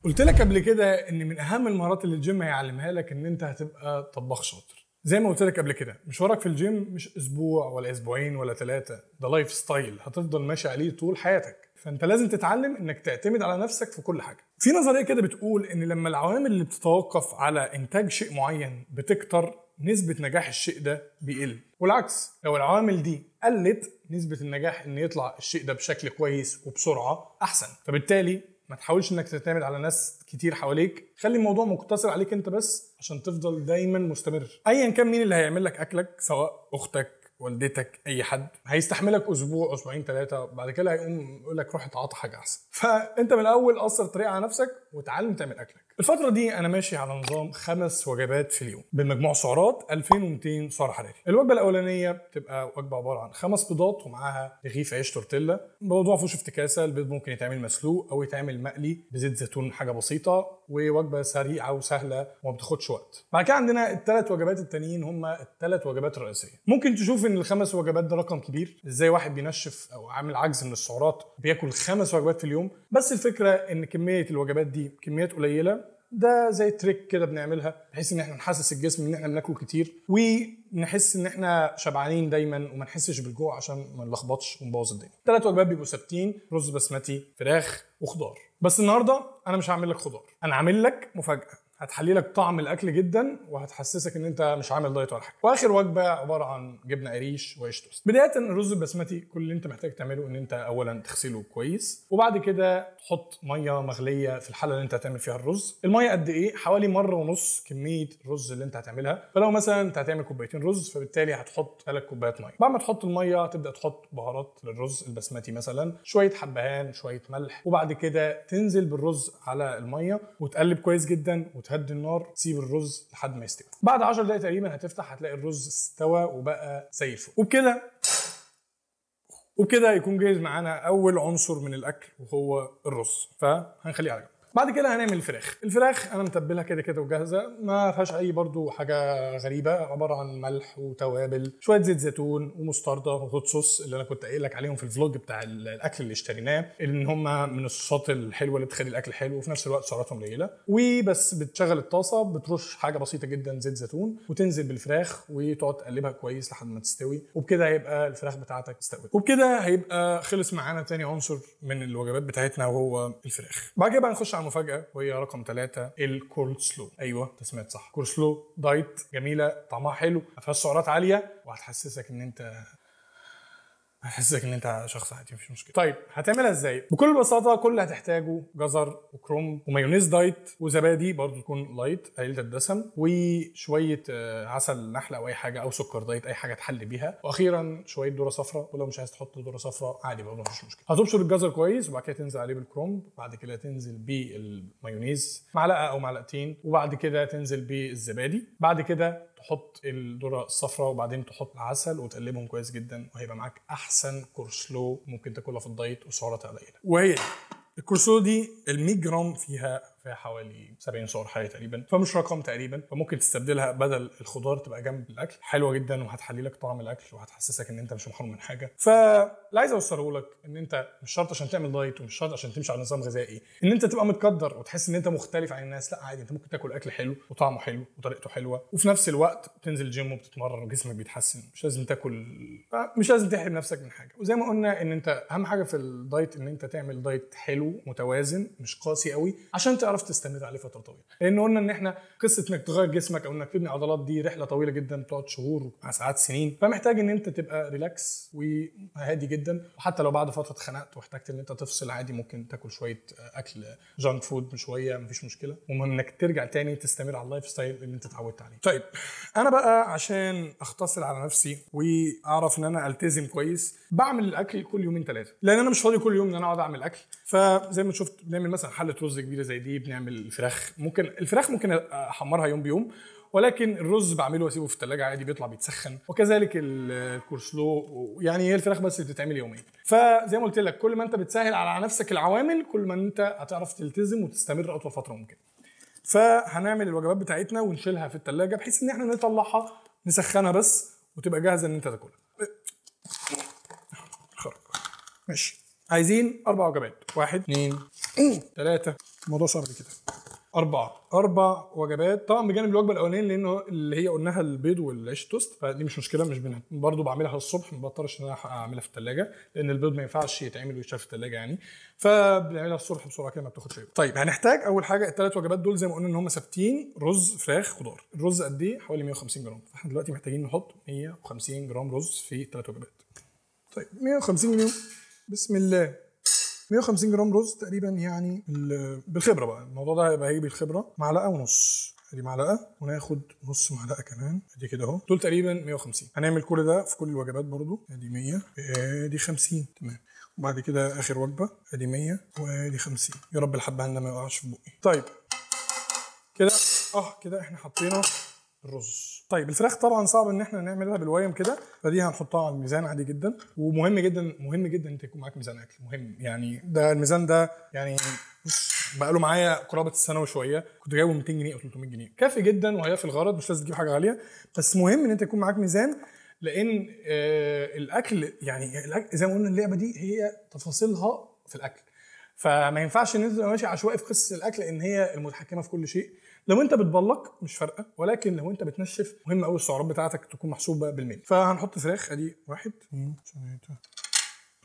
قلت لك قبل كده ان من اهم المهارات اللي الجيم هيعلمها لك ان انت هتبقى طباخ شاطر. زي ما قلت لك قبل كده، مشوارك في الجيم مش اسبوع ولا اسبوعين ولا 3، ده لايف ستايل هتفضل ماشي عليه طول حياتك. فانت لازم تتعلم انك تعتمد على نفسك في كل حاجه. في نظريه كده بتقول ان لما العوامل اللي بتتوقف على انتاج شيء معين بتكتر، نسبه نجاح الشيء ده بيقل، والعكس لو العوامل دي قلت، نسبه النجاح ان يطلع الشيء ده بشكل كويس وبسرعه احسن. فبالتالي ما تحاولش انك تعتمد على ناس كتير حواليك، خلي الموضوع مقتصر عليك انت بس عشان تفضل دايما مستمر. ايا كان مين اللي هيعمل لك اكلك، سواء اختك، والدتك، اي حد، هيستحملك اسبوع اسبوعين 3، بعد كده هيقوم يقول لك روح اتعاطى حاجه احسن. فانت من الاول قصر الطريق على نفسك وتعلم تعمل اكلك. الفتره دي انا ماشي على نظام 5 وجبات في اليوم بمجموع سعرات 2200 سعر حراري. الوجبه الاولانيه بتبقى وجبه عباره عن 5 بيضات ومعاها رغيف عيش تورتيلا. الموضوع فيهوش افتكاسه، البيض ممكن يتعمل مسلوق او يتعمل مقلي بزيت زيتون، حاجه بسيطه ووجبه سريعه وسهله وما بتاخدش وقت. بعد كده عندنا الثلاث وجبات التانيين، هم الثلاث وجبات الرئيسيه. ممكن تشوف ان ال5 وجبات ده رقم كبير، ازاي واحد بينشف او عامل عجز من السعرات بياكل 5 وجبات في اليوم؟ بس الفكره ان كميه الوجبات دي كميات قليله، ده زي تريك كده بنعملها بحيث ان احنا نحسس الجسم ان احنا بناكل كتير، ونحس ان احنا شبعانين دايما وما نحسش بالجوع عشان ما نلخبطش ونبوظ الدنيا. 3 وجبات بيبقوا ثابتين: رز بسمتي، فراخ، وخضار. بس النهارده انا مش هعمل لك خضار، انا عامل لك مفاجاه هتحلي لك طعم الاكل جدا وهتحسسك ان انت مش عامل دايت ولا حاجه. واخر وجبه عباره عن جبنه قريش وعيش توست. بدايه الرز البسمتي، كل اللي انت محتاج تعمله ان انت اولا تغسله كويس، وبعد كده تحط ميه مغليه في الحله اللي انت هتعمل فيها الرز. الميه قد ايه؟ حوالي 1.5 مرة كميه الرز اللي انت هتعملها. فلو مثلا انت هتعمل كوبايتين رز، فبالتالي هتحط 3 كوبايات ميه. بعد ما تحط الميه هتبدا تحط بهارات للرز البسمتي، مثلا شويه حبهان، شويه ملح، وبعد كده تنزل بالرز على الميه وتقلب كويس جدا وتهدي النار، تسيب الرز لحد ما يستوي. بعد 10 دقايق تقريبا هتفتح هتلاقي الرز استوى وبقى زي الفل. وبكده يكون جاهز معانا اول عنصر من الاكل وهو الرز، فهنخليه على جنب. بعد كده هنعمل الفراخ انا متبلها كده كده وجاهزه، ما فيهاش اي برضو حاجه غريبه، عباره عن ملح وتوابل، شويه زيت زيتون ومستردة وهوت صوص اللي انا كنت قايل لك عليهم في الفلوج بتاع الاكل اللي اشتريناه، ان هم من الصوصات الحلوه اللي بتخلي الاكل حلو وفي نفس الوقت سعراتهم قليله. وبس بتشغل الطاسه، بترش حاجه بسيطه جدا زيت زيتون وتنزل بالفراخ وتقعد تقلبها كويس لحد ما تستوي، وبكده هيبقى الفراخ بتاعتك استوت. وبكده هيبقى خلص معانا تاني عنصر من الوجبات بتاعتنا وهو الفراخ. بعد كده بقى نخش على المفاجاه وهي رقم 3، الكول سلو. ايوه انت سمعت صح، كول سلو دايت جميله، طعمها حلو، ما فيهاش سعرات عاليه، وهتحسسك ان انت شخص عادي مفيش مشكله. طيب هتعملها ازاي؟ بكل بساطه كل اللي هتحتاجه جزر وكروم ومايونيز دايت وزبادي برضو تكون لايت قليله الدسم، وشويه عسل نحل او اي حاجه، او سكر دايت اي حاجه تحلي بيها، واخيرا شويه ذره صفراء، ولو مش عايز تحط ذره صفراء عادي برضو مفيش مشكله. هتبشر الجزر كويس وبعد كده تنزل عليه بالكروم، بعد كده تنزل بالمايونيز معلقه او معلقتين، وبعد كده تنزل بالزبادي، بعد كده تحط الذره الصفراء وبعدين تحط العسل وتقلبهم كويس جدا، وهيبقى معاك احسن كورسلو ممكن تاكلها في الدايت وسعراتها قليله. وهي الكورسلو دي ال100 جرام فيها حوالي 70 سعر حراري تقريبا، فمش رقم تقريبا، فممكن تستبدلها بدل الخضار تبقى جنب الاكل، حلوه جدا وهتحلي لك طعم الاكل وهتحسسك ان انت مش محروم من حاجه. فاللي عايز اوصله لك ان انت مش شرط عشان تعمل دايت ومش شرط عشان تمشي على نظام غذائي ان انت تبقى متقدر وتحس ان انت مختلف عن الناس. لا عادي، انت ممكن تاكل اكل حلو وطعمه حلو وطريقته حلوه، وفي نفس الوقت بتنزل جيم وبتتمرن وجسمك بيتحسن. مش لازم تاكل، مش لازم تحرم نفسك من حاجه. وزي ما قلنا ان انت اهم حاجه في الدايت ان انت تعمل دايت حلو متوازن، مش قاسي قوي، عشان تعرف تستمر عليه فتره طويله. لان قلنا ان احنا قصه انك تغير جسمك او انك تبني عضلات دي رحله طويله جدا، بتقعد شهور مع ساعات سنين، فمحتاج ان انت تبقى ريلاكس وهادي جدا. وحتى لو بعد فتره اتخنقت واحتجت ان انت تفصل عادي، ممكن تاكل شويه اكل جانك فود شويه، مفيش مشكله. المهم انك ترجع تاني تستمر على اللايف ستايل اللي انت اتعودت عليه. طيب انا بقى عشان اختصر على نفسي واعرف ان انا التزم كويس، بعمل الاكل كل يومين 3، لان انا مش فاضي كل يوم ان انا اقعد اعمل اكل. فزي ما شفت بنعمل مثلا حله رز كبيره زي دي، بنعمل الفراخ ممكن احمرها يوم بيوم، ولكن الرز بعمله واسيبه في الثلاجه عادي بيطلع بيتسخن، وكذلك الكورسلو. يعني هي الفراخ بس اللي بتتعمل يومين. فزي ما قلت لك كل ما انت بتسهل على نفسك العوامل، كل ما انت هتعرف تلتزم وتستمر اطول فتره ممكن. فهنعمل الوجبات بتاعتنا ونشيلها في الثلاجه بحيث ان احنا نطلعها نسخنها بس وتبقى جاهزه ان انت تاكلها. ماشي، عايزين 4 وجبات: 1 2 3 الموضوع صعب كده. 4 وجبات طبعا بجانب الوجبه الاولانيه لانه اللي هي قلناها البيض والعيش التوست، فدي مش مشكله، مش برضه بعملها الصبح، ما بضطرش ان انا اعملها في الثلاجه لان البيض ما ينفعش يتعمل ويتشال في الثلاجه يعني، فبنعملها الصبح بسرعه كده ما بتاخدش وقت. طيب هنحتاج اول حاجه الثلاث وجبات دول زي ما قلنا ان هم ثابتين، رز فراخ خضار. الرز قد ايه؟ حوالي 150 جرام، فاحنا دلوقتي محتاجين نحط 150 جرام رز في الثلاث وجبات. طيب 150 جرام، بسم الله. 150 جرام رز تقريبا يعني بالخبره بقى الموضوع ده هيبقى هيجي بالخبره. معلقه ونص، ادي معلقه، وناخد نص معلقه كمان، ادي كده اهو، دول تقريبا 150. هنعمل كل ده في كل الوجبات برضو، ادي 100 ادي 50 تمام. وبعد كده اخر وجبه ادي 100 وادي 50. يا رب الحبهان ده ما يقعش في بقي. طيب كده كده احنا حطينا الرز. طيب الفراخ طبعا صعب ان احنا نعملها بالويم كده، فدي هنحطها على الميزان عادي جدا. ومهم جدا مهم جدا انت يكون معاك ميزان اكل، مهم يعني. ده الميزان ده يعني بقى له معايا قرابه السنه وشويه، كنت جايبه 200 جنيه او 300 جنيه، كافي جدا وهي في الغرض، مش لازم تجيب حاجه غاليه، بس مهم ان انت يكون معاك ميزان. لان الاكل يعني الأكل زي ما قلنا اللعبه دي هي تفاصيلها في الاكل، فما ينفعش ان انت تبقى ماشي عشوائي في قصه الاكل لان هي المتحكمه في كل شيء. لو انت بتبلق مش فارقه، ولكن لو انت بتنشف مهم قوي السعرات بتاعتك تكون محسوبه بالملي. فهنحط فراخ ادي 1 2 3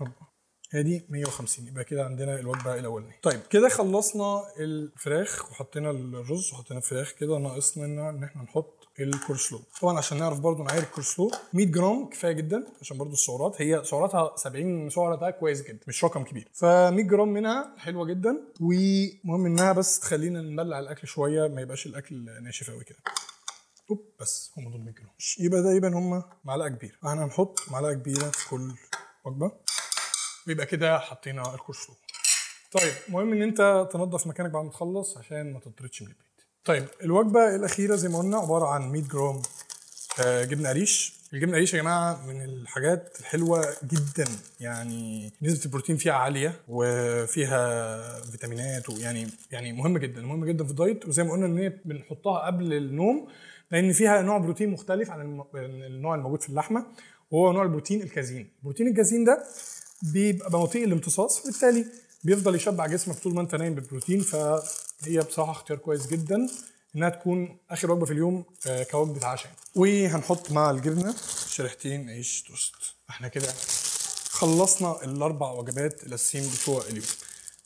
4 ادي 150، يبقى كده عندنا الوجبه الاولانيه. طيب كده خلصنا الفراخ وحطينا الرز وحطينا الفراخ، كده ناقصنا ان احنا نحط الكورسلو. طبعا عشان نعرف برضو نعاير الكورسلو 100 جرام كفايه جدا عشان برضو السعرات، هي سعراتها 70 سعره، ده كويس جدا مش رقم كبير، ف 100 جرام منها حلوه جدا. ومهم انها بس تخلينا نبلع الاكل شويه، ما يبقاش الاكل ناشف قوي كده. بس هم دول 100 جرام، يبقى تقريبا هم معلقه كبيره، احنا هنحط معلقه كبيره في كل وجبه، ويبقى كده حطينا الكورسلو. طيب مهم ان انت تنظف مكانك بعد ما تخلص عشان ما تطردش من البيت. طيب الوجبه الاخيره زي ما قلنا عباره عن 100 جرام جبنه قريش. الجبنه قريش يا جماعه من الحاجات الحلوه جدا، يعني نسبه البروتين فيها عاليه وفيها فيتامينات، ويعني مهم جدا مهم جدا في الدايت. وزي ما قلنا ان هي بنحطها قبل النوم لان فيها نوع بروتين مختلف عن النوع الموجود في اللحمه، وهو نوع البروتين الكازين. البروتين الكازين ده بيبقى بطيء الامتصاص، بالتالي بيفضل يشبع جسمك طول ما انت نايم بالبروتين. فهي بصراحه اختيار كويس جدا انها تكون اخر وجبه في اليوم كوجبه عشاء. وهنحط مع الجبنه شريحتين عيش توست. احنا كده خلصنا ال4 وجبات الاساسيين بتوع اليوم.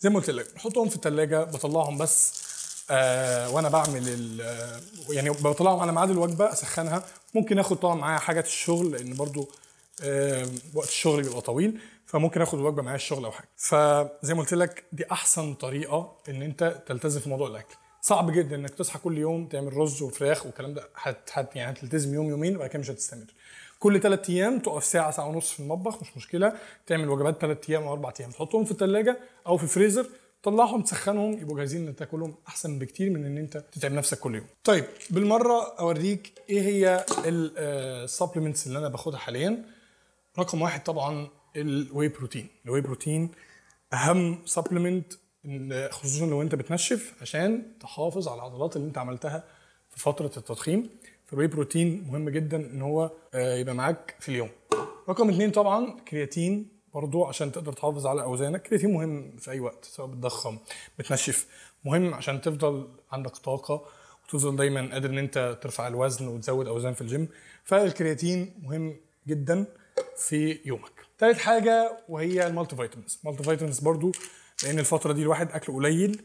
زي ما قلت لك نحطهم في الثلاجه، بطلعهم بس وانا بعمل يعني بطلعهم على ميعاد الوجبه اسخنها. ممكن اخد طبعا معايا حاجه الشغل لان برضو وقت الشغل بيبقى طويل، فممكن اخد وجبه معايا الشغل او حاجه. فزي ما قلت لك دي احسن طريقه ان انت تلتزم في موضوع الاكل. صعب جدا انك تصحى كل يوم تعمل رز وفراخ والكلام ده، يعني هتلتزم يوم يومين وبعد كده مش هتستمر. كل 3 ايام تقف ساعه ساعه ونص في المطبخ مش مشكله، تعمل وجبات 3 ايام او 4 ايام، تحطهم في الثلاجه او في الفريزر، طلعهم تسخنهم يبقوا جاهزين ان تاكلهم، احسن بكتير من ان انت تتعب نفسك كل يوم. طيب بالمره اوريك ايه هي السبلمنتس اللي انا باخدها حاليا. رقم 1 طبعا الواي بروتين. الواي بروتين اهم سبلمنت خصوصا لو انت بتنشف عشان تحافظ على العضلات اللي انت عملتها في فتره التضخيم. فالواي بروتين مهم جدا ان هو يبقى معاك في اليوم. رقم 2 طبعا كرياتين برضو عشان تقدر تحافظ على اوزانك. كرياتين مهم في اي وقت سواء بتضخم بتنشف، مهم عشان تفضل عندك طاقه وتفضل دايما قادر ان انت ترفع الوزن وتزود اوزان في الجيم. فالكرياتين مهم جدا في يومك. ثالث حاجه وهي المالتي فيتامينز. المالتي فيتامينز برضو لان الفتره دي الواحد اكله قليل،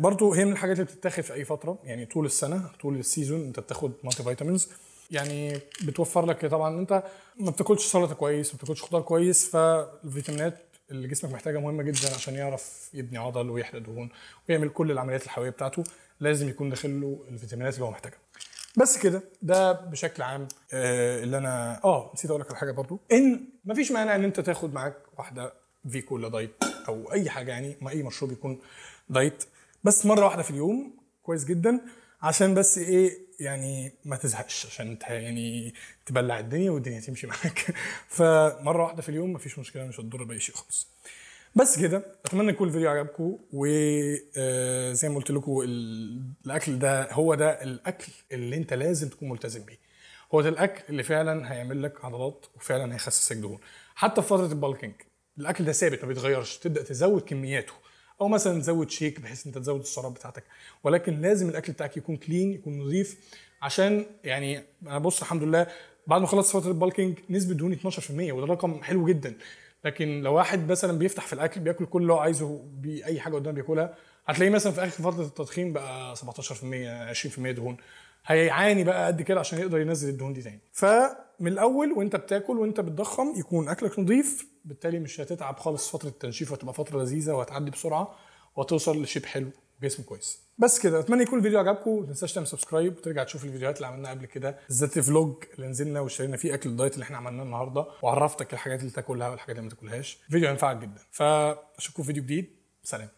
برضو هي من الحاجات اللي بتتاخد في اي فتره، يعني طول السنه طول السيزون انت بتاخد مالتي فيتامينز. يعني بتوفر لك طبعا انت ما بتاكلش سلطه كويس، ما بتاكلش خضار كويس، فالفيتامينات اللي جسمك محتاجها مهمه جدا عشان يعرف يبني عضل ويحرق دهون ويعمل كل العمليات الحيويه بتاعته، لازم يكون داخل له الفيتامينات اللي هو محتاجها. بس كده ده بشكل عام اللي انا نسيت اقول لك على حاجه برضو، ان مفيش مانع ان انت تاخد معاك واحده فيكو ولا دايت او اي حاجه، يعني ما اي مشروب يكون دايت، بس مره واحده في اليوم كويس جدا عشان بس ايه يعني ما تزهقش، عشان يعني تبلع الدنيا والدنيا تمشي معاك. فمره واحده في اليوم مفيش مشكله، مش هتضر باي شيء خالص. بس كده اتمنى يكون الفيديو عجبكم، وزي ما قلت لكم الاكل ده هو ده الاكل اللي انت لازم تكون ملتزم بيه. هو ده الاكل اللي فعلا هيعمل لك عضلات وفعلا هيخسسك دهون. حتى في فتره البالكينج الاكل ده ثابت ما بيتغيرش، تبدا تزود كمياته او مثلا تزود شيك بحيث انت تزود السعرات بتاعتك، ولكن لازم الاكل بتاعك يكون كلين، يكون نظيف. عشان يعني انا بص الحمد لله بعد ما خلصت فتره البالكينج نسبه دهوني 12%، وده رقم حلو جدا. لكن لو واحد مثلا بيفتح في الاكل بياكل كل اللي هو عايزه باي حاجه قدامه بياكلها، هتلاقيه مثلا في اخر فتره التضخيم بقى 17% 20% دهون، هيعاني بقى قد كده عشان يقدر ينزل الدهون دي تاني. فمن الاول وانت بتاكل وانت بتضخم يكون اكلك نظيف، بالتالي مش هتتعب خالص فتره التنشيف، وهتبقى فتره لذيذه وهتعدي بسرعه وهتوصل لشيب حلو جسم كويس. بس كده، اتمنى يكون الفيديو عجبكم. ما تنساش تعمل سبسكرايب وترجع تشوف الفيديوهات اللي عملناها قبل كده، بالذات الفلوج اللي نزلنا واشترينا فيه اكل الدايت اللي احنا عملناه النهارده، وعرفتك الحاجات اللي تاكلها والحاجات اللي ما تاكلهاش. فيديو هينفعك جدا. فاشوفكم في فيديو جديد. سلام.